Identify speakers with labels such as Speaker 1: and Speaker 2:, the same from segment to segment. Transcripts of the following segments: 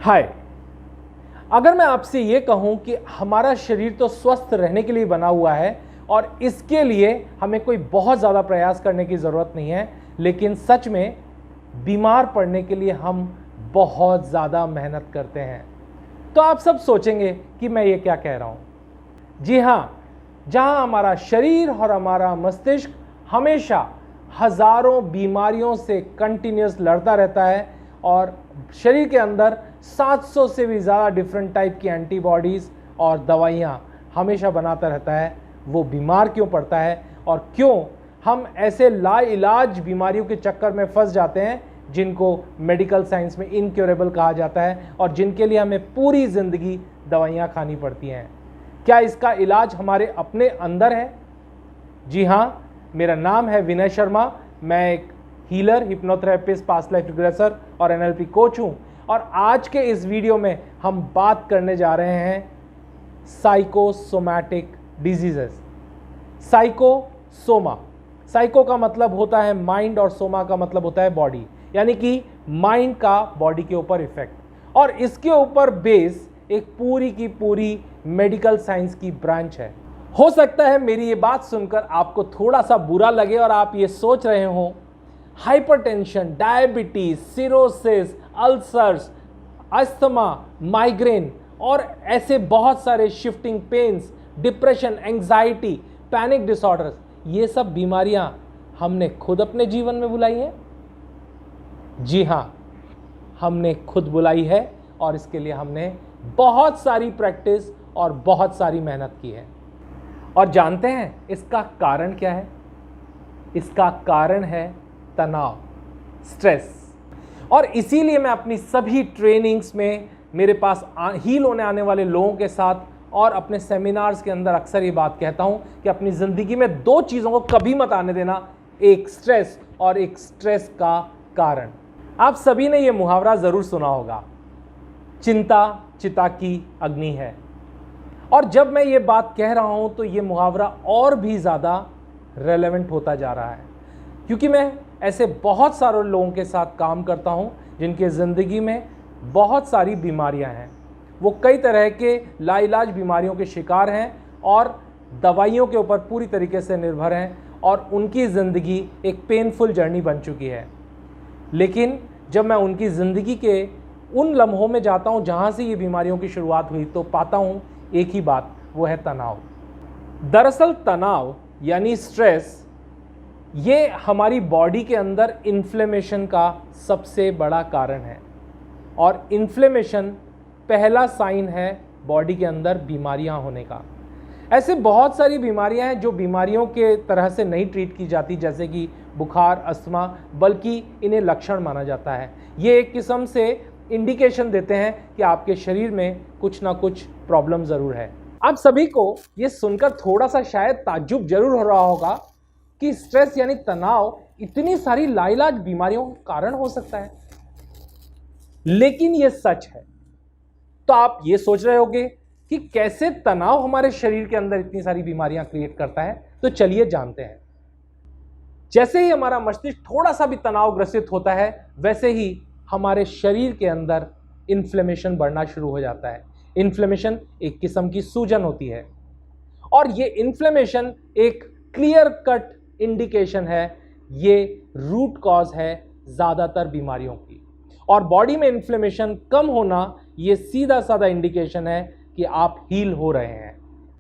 Speaker 1: हाय। अगर मैं आपसे ये कहूं कि हमारा शरीर तो स्वस्थ रहने के लिए बना हुआ है और इसके लिए हमें कोई बहुत ज़्यादा प्रयास करने की ज़रूरत नहीं है, लेकिन सच में बीमार पड़ने के लिए हम बहुत ज़्यादा मेहनत करते हैं, तो आप सब सोचेंगे कि मैं ये क्या कह रहा हूं। जी हाँ, जहां हमारा शरीर और हमारा मस्तिष्क हमेशा हजारों बीमारियों से कंटिन्यूस लड़ता रहता है और शरीर के अंदर 700 से भी ज़्यादा डिफरेंट टाइप की एंटीबॉडीज़ और दवाइयाँ हमेशा बनाता रहता है, वो बीमार क्यों पड़ता है और क्यों हम ऐसे लाइलाज बीमारियों के चक्कर में फंस जाते हैं जिनको मेडिकल साइंस में इनक्योरेबल कहा जाता है और जिनके लिए हमें पूरी ज़िंदगी दवाइयाँ खानी पड़ती हैं। क्या इसका इलाज हमारे अपने अंदर है? जी हाँ, मेरा नाम है विनय शर्मा। मैं एक healer, hypnotherapist, past life regressor और एनएलपी कोच हूँ और आज के इस वीडियो में हम बात करने जा रहे हैं साइकोसोमैटिक डिजीजेस। साइकोसोमा, साइको का मतलब होता है माइंड और सोमा का मतलब होता है बॉडी, यानी कि माइंड का बॉडी के ऊपर इफेक्ट, और इसके ऊपर बेस एक पूरी की पूरी मेडिकल साइंस की ब्रांच है। हो सकता है मेरी ये बात सुनकर आपको थोड़ा सा बुरा लगे और आप ये सोच रहे हो hypertension, diabetes, cirrhosis, ulcers, asthma, migraine और ऐसे बहुत सारे shifting pains, depression, anxiety, panic disorders, ये सब बीमारियां हमने खुद अपने जीवन में बुलाई हैं। जी हाँ, हमने खुद बुलाई है और इसके लिए हमने बहुत सारी प्रैक्टिस और बहुत सारी मेहनत की है। और जानते हैं इसका कारण क्या है? इसका कारण है तनाव, स्ट्रेस। और इसीलिए मैं अपनी सभी ट्रेनिंग्स में मेरे पास हील होने आने वाले लोगों के साथ और अपने सेमिनार्स के अंदर अक्सर ये बात कहता हूं कि अपनी ज़िंदगी में दो चीज़ों को कभी मत आने देना, एक स्ट्रेस और एक स्ट्रेस का कारण। आप सभी ने ये मुहावरा ज़रूर सुना होगा, चिंता चिता की अग्नि है। और जब मैं ये बात कह रहा हूं तो ये मुहावरा और भी ज़्यादा रेलेवेंट होता जा रहा है, क्योंकि मैं ऐसे बहुत सारे लोगों के साथ काम करता हूं जिनके ज़िंदगी में बहुत सारी बीमारियां हैं। वो कई तरह के लाइलाज बीमारियों के शिकार हैं और दवाइयों के ऊपर पूरी तरीके से निर्भर हैं और उनकी ज़िंदगी एक पेनफुल जर्नी बन चुकी है। लेकिन जब मैं उनकी ज़िंदगी के उन लम्हों में जाता हूं जहां से ये बीमारियों की शुरुआत हुई, तो पाता हूं एक ही बात, वो है तनाव। दरअसल तनाव यानी स्ट्रेस, ये हमारी बॉडी के अंदर इन्फ्लेमेशन का सबसे बड़ा कारण है और इन्फ्लेमेशन पहला साइन है बॉडी के अंदर बीमारियां होने का। ऐसे बहुत सारी बीमारियां हैं जो बीमारियों के तरह से नहीं ट्रीट की जाती, जैसे कि बुखार, अस्थमा, बल्कि इन्हें लक्षण माना जाता है। ये एक किस्म से इंडिकेशन देते हैं कि आपके शरीर में कुछ ना कुछ प्रॉब्लम ज़रूर है। आप सभी को ये सुनकर थोड़ा सा शायद ताज्जुब जरूर हो रहा होगा कि स्ट्रेस यानी तनाव इतनी सारी लाइलाज बीमारियों का कारण हो सकता है, लेकिन ये सच है। तो आप ये सोच रहे होंगे कि कैसे तनाव हमारे शरीर के अंदर इतनी सारी बीमारियां क्रिएट करता है, तो चलिए जानते हैं। जैसे ही हमारा मस्तिष्क थोड़ा सा भी तनाव ग्रसित होता है, वैसे ही हमारे शरीर के अंदर इन्फ्लेमेशन बढ़ना शुरू हो जाता है। इन्फ्लेमेशन एक किस्म की सूजन होती है और ये इन्फ्लेमेशन एक क्लियर कट इंडिकेशन है, ये रूट कॉज है ज़्यादातर बीमारियों की। और बॉडी में इन्फ्लेमेशन कम होना ये सीधा साधा इंडिकेशन है कि आप हील हो रहे हैं।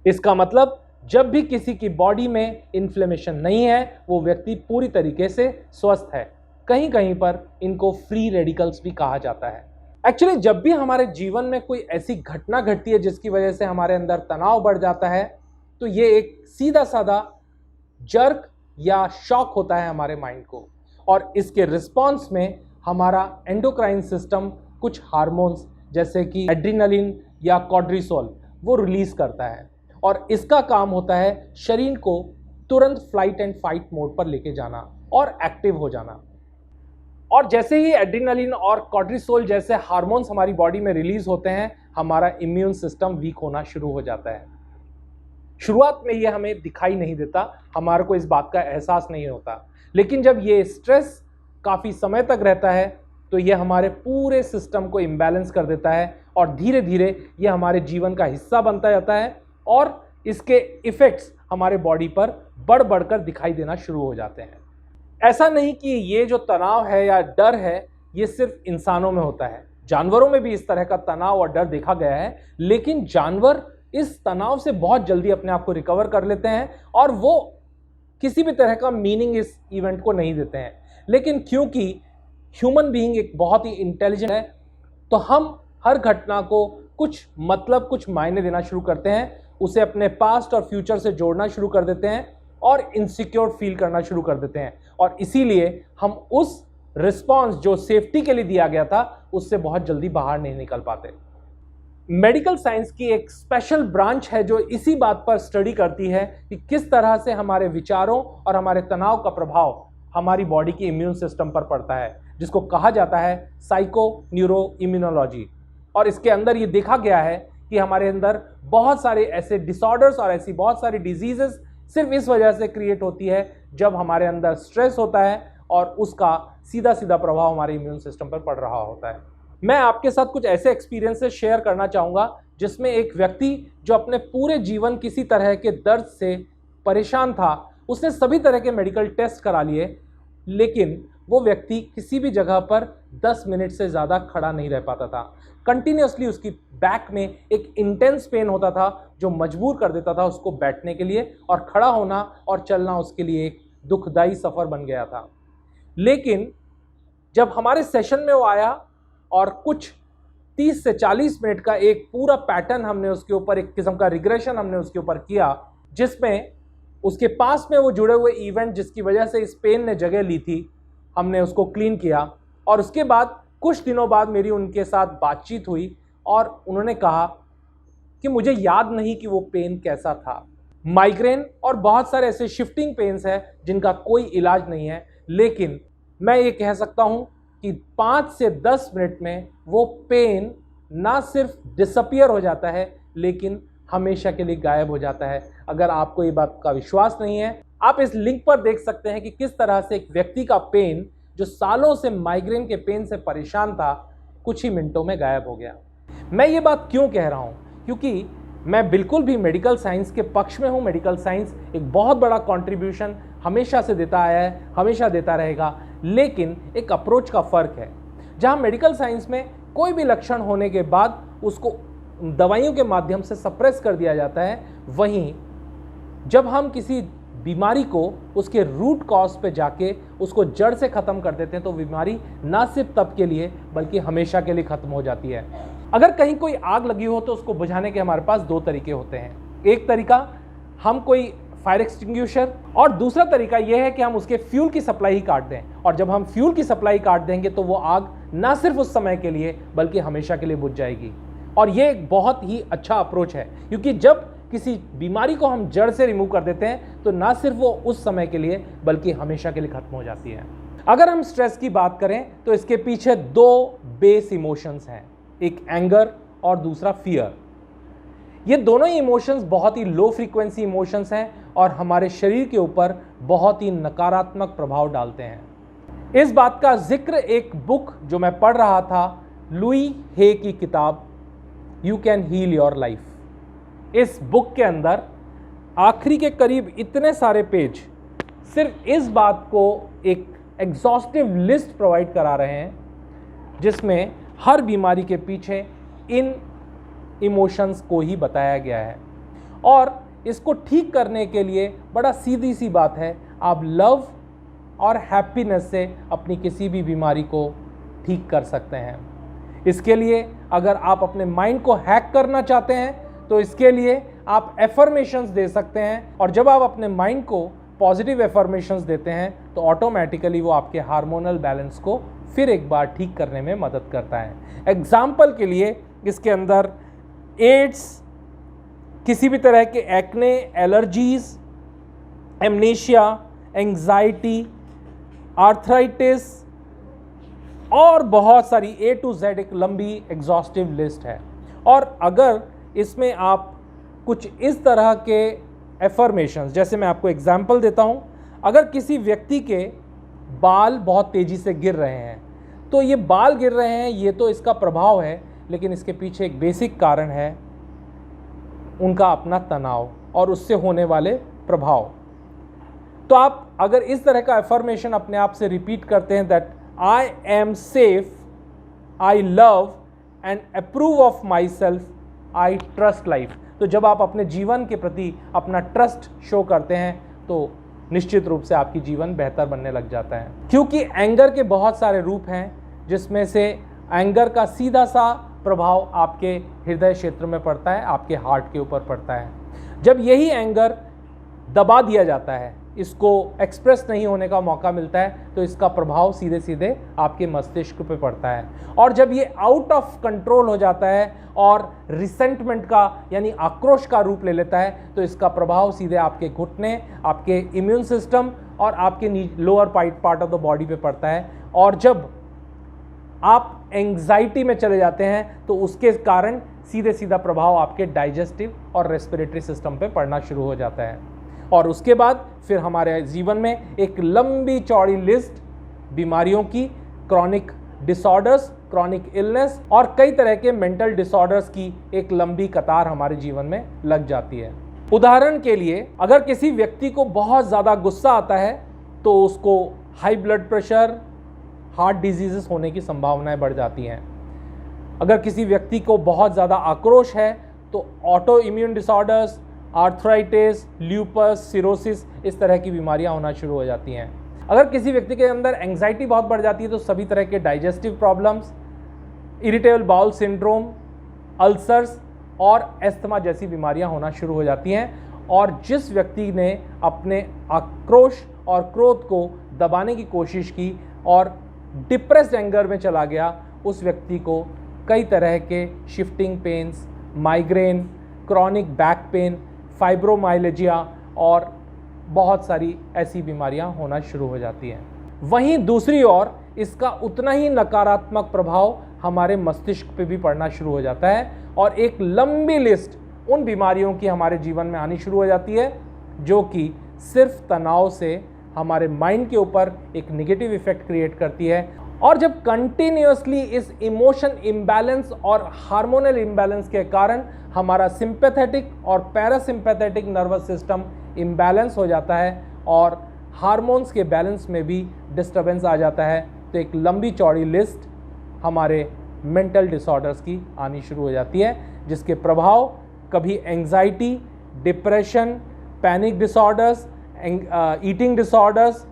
Speaker 1: इसका मतलब जब भी किसी की बॉडी में इन्फ्लेमेशन नहीं है, वो व्यक्ति पूरी तरीके से स्वस्थ है। कहीं कहीं पर इनको फ्री रेडिकल्स भी कहा जाता है। एक्चुअली जब भी हमारे जीवन में कोई ऐसी घटना घटती है जिसकी वजह से हमारे अंदर तनाव बढ़ जाता है, तो ये एक सीधा साधा जर्क या शॉक होता है हमारे माइंड को, और इसके रिस्पॉन्स में हमारा एंडोक्राइन सिस्टम कुछ हार्मोन्स जैसे कि एड्रिनलिन या कॉर्टिसोल वो रिलीज करता है और इसका काम होता है शरीर को तुरंत फ्लाइट एंड फाइट मोड पर लेके जाना और एक्टिव हो जाना। और जैसे ही एड्रिनलिन और कॉर्टिसोल जैसे हार्मोन्स हमारी बॉडी में रिलीज होते हैं, हमारा इम्यून सिस्टम वीक होना शुरू हो जाता है। शुरुआत में ये हमें दिखाई नहीं देता, हमारे को इस बात का एहसास नहीं होता, लेकिन जब ये स्ट्रेस काफ़ी समय तक रहता है तो ये हमारे पूरे सिस्टम को इम्बैलेंस कर देता है और धीरे धीरे ये हमारे जीवन का हिस्सा बनता जाता है और इसके इफ़ेक्ट्स हमारे बॉडी पर बढ़ बढ़कर दिखाई देना शुरू हो जाते हैं। ऐसा नहीं कि ये जो तनाव है या डर है ये सिर्फ इंसानों में होता है, जानवरों में भी इस तरह का तनाव और डर देखा गया है, लेकिन जानवर इस तनाव से बहुत जल्दी अपने आप को रिकवर कर लेते हैं और वो किसी भी तरह का मीनिंग इस इवेंट को नहीं देते हैं। लेकिन क्योंकि ह्यूमन बीइंग एक बहुत ही इंटेलिजेंट है, तो हम हर घटना को कुछ मतलब, कुछ मायने देना शुरू करते हैं, उसे अपने पास्ट और फ्यूचर से जोड़ना शुरू कर देते हैं और इनसिक्योर फील करना शुरू कर देते हैं और इसीलिए हम उस रिस्पॉन्स जो सेफ्टी के लिए दिया गया था उससे बहुत जल्दी बाहर नहीं निकल पाते। मेडिकल साइंस की एक स्पेशल ब्रांच है जो इसी बात पर स्टडी करती है कि किस तरह से हमारे विचारों और हमारे तनाव का प्रभाव हमारी बॉडी के इम्यून सिस्टम पर पड़ता है, जिसको कहा जाता है साइको न्यूरो इम्यूनोलॉजी। और इसके अंदर ये देखा गया है कि हमारे अंदर बहुत सारे ऐसे डिसऑर्डर्स और ऐसी बहुत सारी डिजीजेस सिर्फ इस वजह से क्रिएट होती है जब हमारे अंदर स्ट्रेस होता है और उसका सीधा सीधा प्रभाव हमारे इम्यून सिस्टम पर पड़ रहा होता है। मैं आपके साथ कुछ ऐसे एक्सपीरियंसेस शेयर करना चाहूँगा जिसमें एक व्यक्ति जो अपने पूरे जीवन किसी तरह के दर्द से परेशान था, उसने सभी तरह के मेडिकल टेस्ट करा लिए, लेकिन वो व्यक्ति किसी भी जगह पर 10 मिनट से ज़्यादा खड़ा नहीं रह पाता था। कंटिन्यूसली उसकी बैक में एक इंटेंस पेन होता था जो मजबूर कर देता था उसको बैठने के लिए, और खड़ा होना और चलना उसके लिए एक दुखदाई सफ़र बन गया था। लेकिन जब हमारे सेशन में वो आया और कुछ 30 से 40 मिनट का एक पूरा पैटर्न हमने उसके ऊपर, एक किस्म का रिग्रेशन हमने उसके ऊपर किया, जिसमें उसके पास में वो जुड़े हुए इवेंट जिसकी वजह से इस पेन ने जगह ली थी, हमने उसको क्लीन किया। और उसके बाद कुछ दिनों बाद मेरी उनके साथ बातचीत हुई और उन्होंने कहा कि मुझे याद नहीं कि वो पेन कैसा था। माइग्रेन और बहुत सारे ऐसे शिफ्टिंग पेन्स हैं जिनका कोई इलाज नहीं है, लेकिन मैं ये कह सकता हूँ कि 5 से 10 मिनट में वो पेन ना सिर्फ डिसअपियर हो जाता है लेकिन हमेशा के लिए गायब हो जाता है। अगर आपको ये बात का विश्वास नहीं है, आप इस लिंक पर देख सकते हैं कि किस तरह से एक व्यक्ति का पेन जो सालों से माइग्रेन के पेन से परेशान था, कुछ ही मिनटों में गायब हो गया। मैं ये बात क्यों कह रहा हूँ? क्योंकि मैं बिल्कुल भी मेडिकल साइंस के पक्ष में हूँ। मेडिकल साइंस एक बहुत बड़ा कंट्रीब्यूशन हमेशा से देता आया है, हमेशा देता रहेगा, लेकिन एक अप्रोच का फ़र्क है। जहाँ मेडिकल साइंस में कोई भी लक्षण होने के बाद उसको दवाइयों के माध्यम से सप्रेस कर दिया जाता है, वहीं जब हम किसी बीमारी को उसके रूट कॉज पे जाके उसको जड़ से ख़त्म कर देते हैं तो बीमारी ना सिर्फ तब के लिए बल्कि हमेशा के लिए ख़त्म हो जाती है। अगर कहीं कोई आग लगी हो तो उसको बुझाने के हमारे पास 2 तरीके होते हैं। एक तरीका हम कोई फायर एक्सटिंग्विशर, और दूसरा तरीका यह है कि हम उसके फ्यूल की सप्लाई ही काट दें, और जब हम फ्यूल की सप्लाई काट देंगे तो वो आग ना सिर्फ उस समय के लिए बल्कि हमेशा के लिए बुझ जाएगी। और ये एक बहुत ही अच्छा अप्रोच है, क्योंकि जब किसी बीमारी को हम जड़ से रिमूव कर देते हैं तो ना सिर्फ वो उस समय के लिए बल्कि हमेशा के लिए खत्म हो जाती है। अगर हम स्ट्रेस की बात करें तो इसके पीछे 2 बेस इमोशंस हैं, एक एंगर और दूसरा फियर। ये दोनों ही इमोशंस बहुत ही लो फ्रीक्वेंसी इमोशंस हैं और हमारे शरीर के ऊपर बहुत ही नकारात्मक प्रभाव डालते हैं। इस बात का जिक्र एक बुक जो मैं पढ़ रहा था, लुई हे की किताब you can heal your life. इस बुक के अंदर आखिरी के करीब इतने सारे पेज सिर्फ इस बात को एक एग्जॉस्टिव लिस्ट प्रोवाइड करा रहे हैं जिसमें हर बीमारी के पीछे इन इमोशंस को ही बताया गया है। और इसको ठीक करने के लिए बड़ा सीधी सी बात है, आप लव और हैप्पीनेस से अपनी किसी भी बीमारी को ठीक कर सकते हैं। इसके लिए अगर आप अपने माइंड को हैक करना चाहते हैं तो इसके लिए आप एफर्मेशंस दे सकते हैं, और जब आप अपने माइंड को पॉजिटिव एफर्मेशंस देते हैं तो ऑटोमेटिकली वो आपके हार्मोनल बैलेंस को फिर एक बार ठीक करने में मदद करता है। एग्जाम्पल के लिए इसके अंदर एड्स, किसी भी तरह के acne, allergies, amnesia, anxiety, arthritis और बहुत सारी A to Z एक लंबी एग्जॉस्टिव लिस्ट है। और अगर इसमें आप कुछ इस तरह के एफर्मेशंस, जैसे मैं आपको एग्जांपल देता हूं, अगर किसी व्यक्ति के बाल बहुत तेज़ी से गिर रहे हैं तो ये बाल गिर रहे हैं, ये तो इसका प्रभाव है, लेकिन इसके पीछे एक बेसिक कारण है उनका अपना तनाव और उससे होने वाले प्रभाव। तो आप अगर इस तरह का अफर्मेशन अपने आप से रिपीट करते हैं that I am safe, I love and approve of my self, I trust life, तो जब आप अपने जीवन के प्रति अपना ट्रस्ट शो करते हैं तो निश्चित रूप से आपकी जीवन बेहतर बनने लग जाता है। क्योंकि एंगर के बहुत सारे रूप हैं, जिसमें से एंगर का सीधा सा प्रभाव आपके हृदय क्षेत्र में पड़ता है, आपके हार्ट के ऊपर पड़ता है। जब यही एंगर दबा दिया जाता है, इसको एक्सप्रेस नहीं होने का मौका मिलता है, तो इसका प्रभाव सीधे सीधे आपके मस्तिष्क पे पड़ता है। और जब ये आउट ऑफ कंट्रोल हो जाता है और रिसेंटमेंट का यानी आक्रोश का रूप ले लेता है, तो इसका प्रभाव सीधे आपके घुटने, आपके इम्यून सिस्टम और आपके lower part of the body पे पड़ता है। और जब आप एंग्जाइटी में चले जाते हैं तो उसके कारण सीधे सीधा प्रभाव आपके डाइजेस्टिव और रेस्पिरेटरी सिस्टम पे पड़ना शुरू हो जाता है। और उसके बाद फिर हमारे जीवन में एक लंबी चौड़ी लिस्ट बीमारियों की, क्रॉनिक डिसऑर्डर्स, क्रॉनिक इलनेस और कई तरह के मेंटल डिसऑर्डर्स की एक लंबी कतार हमारे जीवन में लग जाती है। उदाहरण के लिए, अगर किसी व्यक्ति को बहुत ज़्यादा गुस्सा आता है तो उसको high blood pressure, heart diseases होने की संभावनाएं बढ़ जाती हैं। अगर किसी व्यक्ति को बहुत ज़्यादा आक्रोश है तो auto immune disorders, arthritis, lupus, cirrhosis, इस तरह की बीमारियां होना शुरू हो जाती हैं। अगर किसी व्यक्ति के अंदर एंग्जाइटी बहुत बढ़ जाती है तो सभी तरह के digestive problems, irritable bowel syndrome, ulcers और एस्थमा जैसी बीमारियां होना शुरू हो जाती हैं। और जिस व्यक्ति ने अपने आक्रोश और क्रोध को दबाने की कोशिश की और डिप्रेस्ड एंगर में चला गया, उस व्यक्ति को कई तरह के shifting pains, migraine, chronic back pain, fibromyalgia और बहुत सारी ऐसी बीमारियां होना शुरू हो जाती हैं। वहीं दूसरी ओर इसका उतना ही नकारात्मक प्रभाव हमारे मस्तिष्क पे भी पड़ना शुरू हो जाता है और एक लंबी लिस्ट उन बीमारियों की हमारे जीवन में आनी शुरू हो जाती है जो कि सिर्फ तनाव से हमारे माइंड के ऊपर एक नेगेटिव इफेक्ट क्रिएट करती है। और जब कंटिन्यूअसली इस इमोशन इम्बैलेंस और हार्मोनल इम्बैलेंस के कारण हमारा सिंपैथेटिक और पैरासिम्पैथेटिक नर्वस सिस्टम इम्बैलेंस हो जाता है और हार्मोन्स के बैलेंस में भी डिस्टर्बेंस आ जाता है, तो एक लंबी चौड़ी लिस्ट हमारे मेंटल डिसऑर्डर्स की आनी शुरू हो जाती है, जिसके प्रभाव कभी anxiety, depression, panic disorders, eating disorders,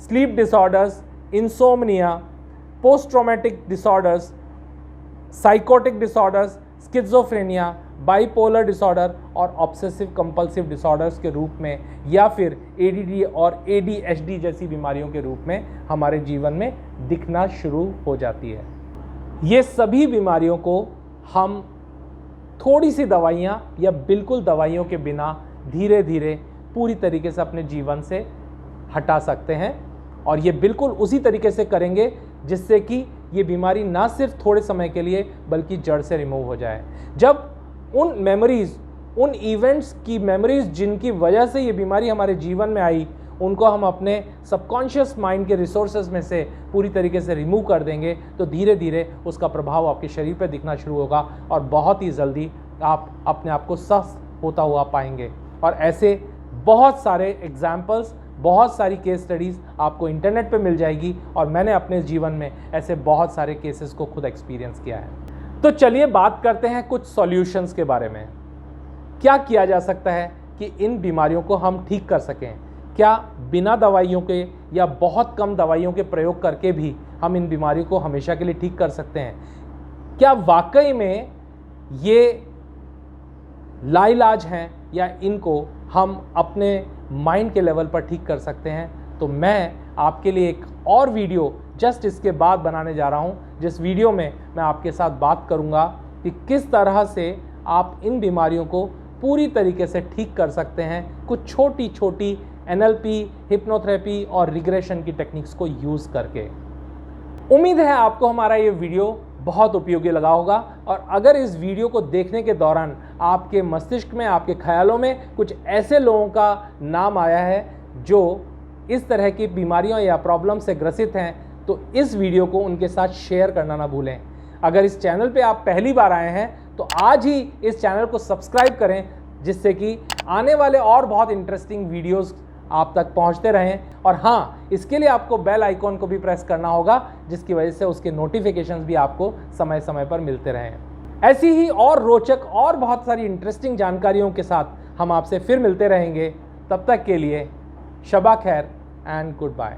Speaker 1: sleep disorders, insomnia, post traumatic disorders, psychotic disorders, schizophrenia, bipolar disorder और ऑब्सेसिव कंपल्सिव डिसऑर्डर्स के रूप में या फिर एडीडी और एडीएचडी जैसी बीमारियों के रूप में हमारे जीवन में दिखना शुरू हो जाती है। ये सभी बीमारियों को हम थोड़ी सी दवाइयाँ या बिल्कुल दवाइयों के बिना धीरे धीरे पूरी तरीके से अपने जीवन से हटा सकते हैं और ये बिल्कुल उसी तरीके से करेंगे जिससे कि ये बीमारी ना सिर्फ थोड़े समय के लिए बल्कि जड़ से रिमूव हो जाए। जब उन मेमोरीज़, उन इवेंट्स की मेमोरीज़ जिनकी वजह से ये बीमारी हमारे जीवन में आई, उनको हम अपने सबकॉन्शियस माइंड के रिसोर्सेज में से पूरी तरीके से रिमूव कर देंगे तो धीरे धीरे उसका प्रभाव आपके शरीर पर दिखना शुरू होगा और बहुत ही जल्दी आप अपने आप को स्वस्थ होता हुआ पाएंगे। और ऐसे बहुत सारे एग्जाम्पल्स, बहुत सारी केस स्टडीज़ आपको इंटरनेट पे मिल जाएगी और मैंने अपने जीवन में ऐसे बहुत सारे केसेस को खुद एक्सपीरियंस किया है। तो चलिए बात करते हैं कुछ सॉल्यूशंस के बारे में। क्या किया जा सकता है कि इन बीमारियों को हम ठीक कर सकें? क्या बिना दवाइयों के या बहुत कम दवाइयों के प्रयोग करके भी हम इन बीमारियों को हमेशा के लिए ठीक कर सकते हैं? क्या वाकई में ये लाइलाज हैं या इनको हम अपने माइंड के लेवल पर ठीक कर सकते हैं? तो मैं आपके लिए एक और वीडियो जस्ट इसके बाद बनाने जा रहा हूं, जिस वीडियो में मैं आपके साथ बात करूंगा कि किस तरह से आप इन बीमारियों को पूरी तरीके से ठीक कर सकते हैं कुछ छोटी छोटी NLP, हिप्नोथेरेपी और रिग्रेशन की टेक्निक्स को यूज़ करके। उम्मीद है आपको हमारा ये वीडियो बहुत उपयोगी लगा होगा और अगर इस वीडियो को देखने के दौरान आपके मस्तिष्क में, आपके ख्यालों में कुछ ऐसे लोगों का नाम आया है जो इस तरह की बीमारियों या प्रॉब्लम से ग्रसित हैं, तो इस वीडियो को उनके साथ शेयर करना ना भूलें। अगर इस चैनल पे आप पहली बार आए हैं तो आज ही इस चैनल को सब्सक्राइब करें, जिससे कि आने वाले और बहुत इंटरेस्टिंग वीडियोस आप तक पहुंचते रहें। और हाँ, इसके लिए आपको बेल आइकॉन को भी प्रेस करना होगा, जिसकी वजह से उसके नोटिफिकेशंस भी आपको समय समय पर मिलते रहें। ऐसी ही और रोचक और बहुत सारी इंटरेस्टिंग जानकारियों के साथ हम आपसे फिर मिलते रहेंगे। तब तक के लिए शबा खैर एंड गुड बाय।